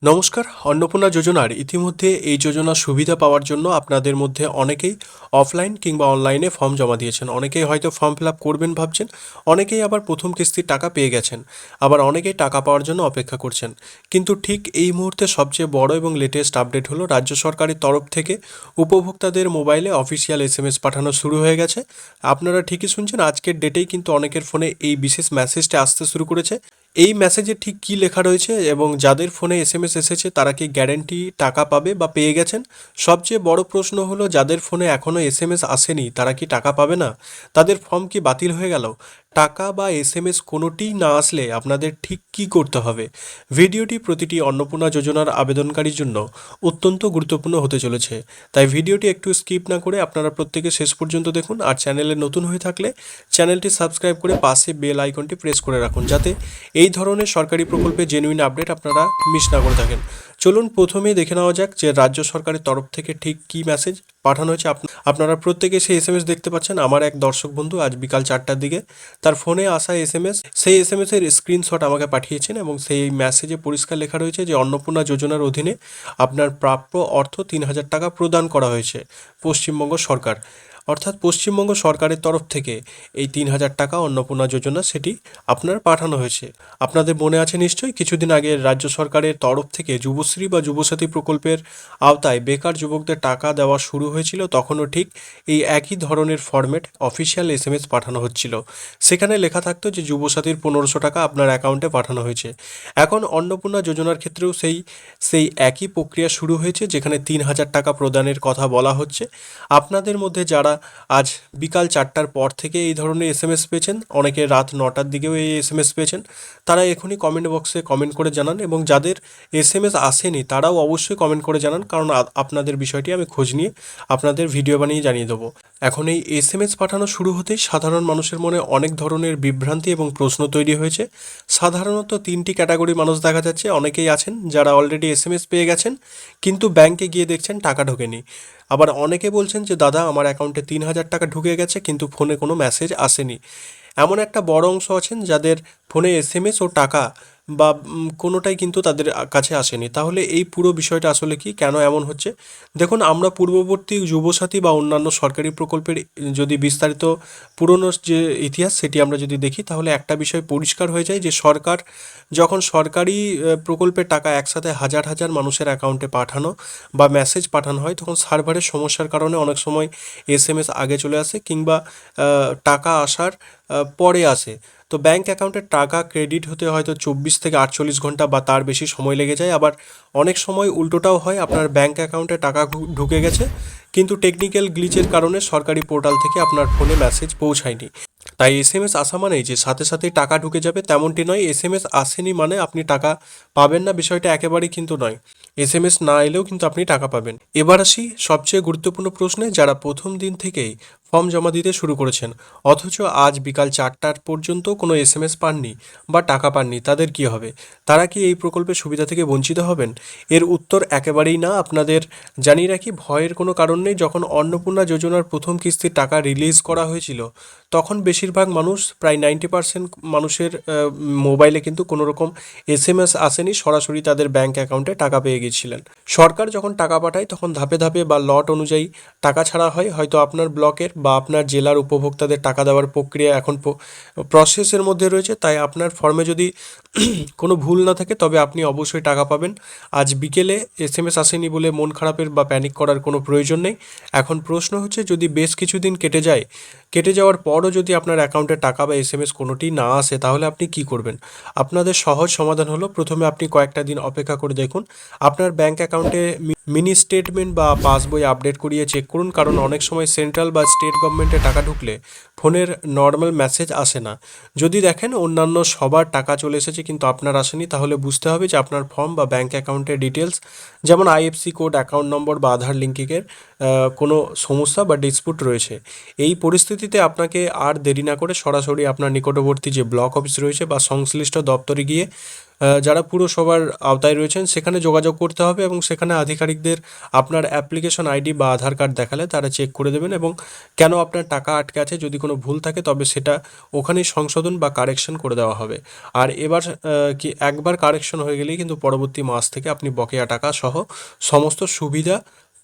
নমস্কার। অন্নপূর্ণা যোজনার ইতিমধ্যে এই যোজনার সুবিধা পাওয়ার জন্য আপনাদের মধ্যে অনেকেই অফলাইন কিংবা অনলাইনে ফর্ম জমা দিয়েছেন। অনেকেই হয়তো ফর্ম ফিল আপ করবেন ভাবছেন, অনেকেই আবার প্রথম কিস্তির টাকা পেয়ে গেছেন, আবার অনেকেই টাকা পাওয়ার জন্য অপেক্ষা করছেন। কিন্তু ঠিক এই মুহূর্তে সবচেয়ে বড় এবং লেটেস্ট আপডেট হলো রাজ্য সরকারের তরফ থেকে উপভোক্তাদের মোবাইলে অফিসিয়াল এসএমএস পাঠানো শুরু হয়ে গেছে। আপনারা ঠিকই শুনছেন, আজকের ডেটেই কিন্তু অনেকের ফোনে এই বিশেষ মেসেজটা আসতে শুরু করেছে। এই মেসেজে ঠিক কী লেখা রয়েছে এবং যাদের ফোনে এসএমএস এসেছে তারা কি গ্যারেন্টি টাকা পাবে বা পেয়ে গেছেন? সবচেয়ে বড় প্রশ্ন হলো, যাদের ফোনে এখনও এসএমএস আসেনি তারা কি টাকা পাবে না? তাদের ফর্ম কি বাতিল হয়ে গেল? টাকা বা এসএমএস কোনোটিই না আসলে আপনাদের ঠিক কী করতে হবে? ভিডিওটি প্রতিটি অন্নপূর্ণা যোজনার আবেদনকারীর জন্য অত্যন্ত গুরুত্বপূর্ণ হতে চলেছে। তাই ভিডিওটি একটু স্কিপ না করে আপনারা প্রত্যেকে শেষ পর্যন্ত দেখুন। আর চ্যানেলে নতুন হয়ে থাকলে চ্যানেলটি সাবস্ক্রাইব করে পাশে বেল আইকনটি প্রেস করে রাখুন, যাতে এই ধরনের সরকারি প্রকল্পে জেনুইন আপডেট আপনারা মিস না করে থাকেন। চলুন প্রথমেই দেখে নেওয়া যাক যে রাজ্য সরকারের তরফ থেকে ঠিক কী মেসেজ পাঠানো হয়েছে। আপনারা প্রত্যেকে সেই এসএমএস দেখতে পাচ্ছেন। আমার এক দর্শক বন্ধু আজ বিকাল 4টার দিকে তার ফোনে আসা এসএমএস, সেই এসএমএসের স্ক্রিনশট আমাকে পাঠিয়েছেন এবং সেই মেসেজে পরিষ্কার লেখা রয়েছে যে অন্নপূর্ণা যোজনার অধীনে আপনার প্রাপ্য অর্থ 3,000 টাকা প্রদান করা হয়েছে পশ্চিমবঙ্গ সরকার, অর্থাৎ পশ্চিমবঙ্গ সরকারের তরফ থেকে এই 3,000 টাকা অন্নপূর্ণা যোজনা সেটি আপনার পাঠানো হয়েছে। আপনাদের মনে আছে নিশ্চয়ই, কিছুদিন আগে রাজ্য সরকারের তরফ থেকে যুবশ্রী বা যুবসাথী প্রকল্পের আওতায় বেকার যুবকদের টাকা দেওয়া শুরু হয়েছিল। তখনও ঠিক এই একই ধরনের ফরম্যাট অফিসিয়াল এসএমএস পাঠানো হচ্ছিল। সেখানে লেখা থাকতো যে যুবসাথীর 1,500 টাকা আপনার অ্যাকাউন্টে পাঠানো হয়েছে। এখন অন্নপূর্ণা যোজনার ক্ষেত্রেও সেই একই প্রক্রিয়া শুরু হয়েছে, যেখানে 3,000 টাকা প্রদানের কথা বলা হচ্ছে। আপনাদের মধ্যে যারা আজ বিকাল 4টার পর থেকে এই ধরনের এসএমএস পেয়েছেন, অনেকে রাত 9টার দিকেও এই এসএমএস পেয়েছেন, তারা এখনই কমেন্ট বক্সে কমেন্ট করে জানান, এবং যাদের এসএমএস আসেনি তারাও অবশ্যই কমেন্ট করে জানান, কারণ আপনাদের বিষয়টি আমি খোঁজ নিয়ে আপনাদের ভিডিও বানিয়ে জানিয়ে দেবো। এখন এই এসএমএস পাঠানো শুরু হতেই সাধারণ মানুষের মনে অনেক ধরনের বিভ্রান্তি এবং প্রশ্ন তৈরি হয়েছে। সাধারণত 3টি ক্যাটাগরি মানুষ দেখা যাচ্ছে। অনেকেই আছেন যারা অলরেডি এসএমএস পেয়ে গেছেন কিন্তু ব্যাংকে গিয়ে দেখছেন টাকা ঢোকেনি। আবার অনেকে বলছেন যে দাদা, আমার অ্যাকাউন্টে 3,000 টাকা ঢুকে গেছে কিন্তু ফোনে কোনো মেসেজ আসেনি। এমন একটা বড় অংশ আছেন যাদের ফোনে এসএমএস ও টাকা বা কোনোটাই কিন্তু তাদের কাছে আসেনি। তাহলে এই পুরো বিষয়টা আসলে কি, কেন এমন হচ্ছে? দেখুন, আমরা পূর্ববর্তী যুবসাথী বা অন্যান্য সরকারি প্রকল্পের যদি বিস্তারিত পুরনো যে ইতিহাস সেটি আমরা যদি দেখি, তাহলে একটা বিষয় পরিষ্কার হয়ে যায় যে সরকার যখন সরকারি প্রকল্পের টাকা একসাথে হাজার হাজার মানুষের অ্যাকাউন্টে পাঠানো বা মেসেজ পাঠানো হয়, তখন সার্ভারের সমস্যার কারণে অনেক সময় এসএমএস আগে চলে আসে কিংবা টাকা আসার পরে আসে। তো ব্যাংক অ্যাকাউন্টে টাকা ক্রেডিট হতে হয়তো 24 থেকে 48 ঘন্টা বা তার বেশি সময় লেগে যায়। আবার অনেক সময় উল্টোটাও হয়, আপনার ব্যাংক অ্যাকাউন্টে টাকা ঢুকে গেছে কিন্তু টেকনিক্যাল গ্লিচের কারণে সরকারি পোর্টাল থেকে আপনার ফোনে মেসেজ পৌঁছায়নি। তাই এসএমএস আসা মানেই যে সাথে সাথেই টাকা ঢুকে যাবে তেমনটি নয়। এসএমএস আসেনি মানে আপনি টাকা পাবেন না, বিষয়টা একেবারেই কিন্তু নয়। এসএমএস না এলেও কিন্তু আপনি টাকা পাবেন। এবার আসি সবচেয়ে গুরুত্বপূর্ণ প্রশ্নে। যারা প্রথম দিন থেকেই ফর্ম জমা দিতে শুরু করেছেন অথচ আজ বিকাল 4টার পর্যন্ত কোনো এসএমএস পাননি বা টাকা পাননি, তাদের কি হবে? তারা কি এই প্রকল্পের সুবিধা থেকে বঞ্চিত হবেন? এর উত্তর একেবারেই না। আপনাদের জানিয়ে রাখি, ভয়ের কোনো কারণ নেই। যখন অন্নপূর্ণা যোজনার প্রথম কিস্তির টাকা রিলিজ করা হয়েছিল, তখন বেশিরভাগ মানুষ, প্রায় 90% মানুষের মোবাইলে কিন্তু কোনো রকম এসএমএস আসেনি, সরাসরি তাদের ব্যাংক অ্যাকাউন্টে টাকা পেয়ে গিয়েছিলেন। সরকার যখন টাকা পাঠায় তখন ধাপে ধাপে বা লট অনুযায়ী টাকা ছাড়া হয়। হয়তো আপনার ব্লকের বা আপনার জেলার উপভোক্তাদের টাকা দেওয়ার প্রক্রিয়া এখন প্রসেসের মধ্যে রয়েছে, তাই আপনার ফর্মে যদি কোনো ভুল না থাকে তবে আপনি অবশ্যই টাকা পাবেন। আজ বিকেলে এসএমএস আসেনি বলে মন খারাপের বা প্যানিক করার কোনো প্রয়োজন নেই। এখন প্রশ্ন হচ্ছে, যদি বেশ কিছুদিন কেটে যায়, কেটে যাওয়ার পরও যদি আপনার অ্যাকাউন্টে টাকা বা এসএমএস কোনোটি না আসে, তাহলে আপনি কি করবেন? আপনাদের সহজ সমাধান হলো, প্রথমে আপনি কয়েকটা দিন অপেক্ষা করে দেখুন। আপনার ব্যাংক অ্যাকাউন্টে মিনি স্টেটমেন্ট বা পাসবই আপডেট করিয়ে চেক করুন, কারণ অনেক সময় সেন্ট্রাল বা স্টেট গভর্নমেন্টে টাকা ঢুকলে ফোনের নর্মাল মেসেজ আসে না। যদি দেখেন অন্যান্য সবার টাকা চলে এসেছে কিন্তু আপনার আসেনি, তাহলে বুঝতে হবে যে আপনার ফর্ম বা ব্যাংক অ্যাকাউন্টের ডিটেলস, যেমন আইএফসি কোড, অ্যাকাউন্ট নম্বর বা আধার লিঙ্কিংয়ের কোনো সমস্যা বা ডিসপুট রয়েছে। এই পরিস্থিতিতে আপনাকে আর দেরি না করে সরাসরি আপনার নিকটবর্তী যে ব্লক অফিস রয়েছে বা সংশ্লিষ্ট দপ্তরে গিয়ে যারা পুরসভার আওতায় রয়েছেন সেখানে যোগাযোগ করতে হবে এবং সেখানে আধিকারিকদের আপনার অ্যাপ্লিকেশন আইডি বা আধার কার্ড দেখালে তারা চেক করে দেবেন এবং কেন আপনার টাকা আটকে আছে যদি কোনো ভুল থাকে তবে সেটা ওখানেই সংশোধন বা কারেকশন করে দেওয়া হবে। আর এবার কি একবার কারেকশন হয়ে গেলেই কিন্তু পরবর্তী মাস থেকে আপনি বকেয়া টাকা সহ সমস্ত সুবিধা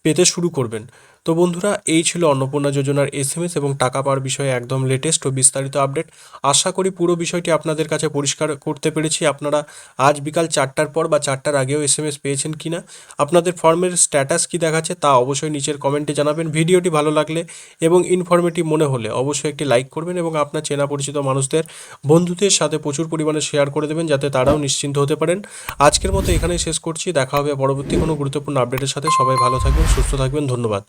পেতে শুরু করবেন। তো বন্ধুরা, এই ছিল অন্নপূর্ণা যোজনার এসএমএস এবং টাকা পাওয়ার বিষয়ে একদম লেটেস্ট ও বিস্তারিত আপডেট। আশা করি পুরো বিষয়টি আপনাদের কাছে পরিষ্কার করতে পেরেছি। আপনারা আজ বিকাল 4টার পর বা 4টার আগেও এসএমএস পেয়েছেন কিনা, আপনাদের ফর্মের স্ট্যাটাস কি দেখাচ্ছে তা অবশ্যই নিচের কমেন্টে জানাবেন। ভিডিওটি ভালো লাগলে এবং ইনফরমেটিভ মনে হলে অবশ্যই একটি লাইক করবেন এবং আপনার চেনা পরিচিত মানুষদের, বন্ধুদের সাথে প্রচুর পরিমাণে শেয়ার করে দেবেন যাতে তারাও নিশ্চিন্ত হতে পারেন। আজকের মতো এখানেই শেষ করছি। দেখা হবে পরবর্তী কোনো গুরুত্বপূর্ণ আপডেটের সাথে। সবাই ভালো থাকবেন, সুস্থ থাকবেন। ধন্যবাদ।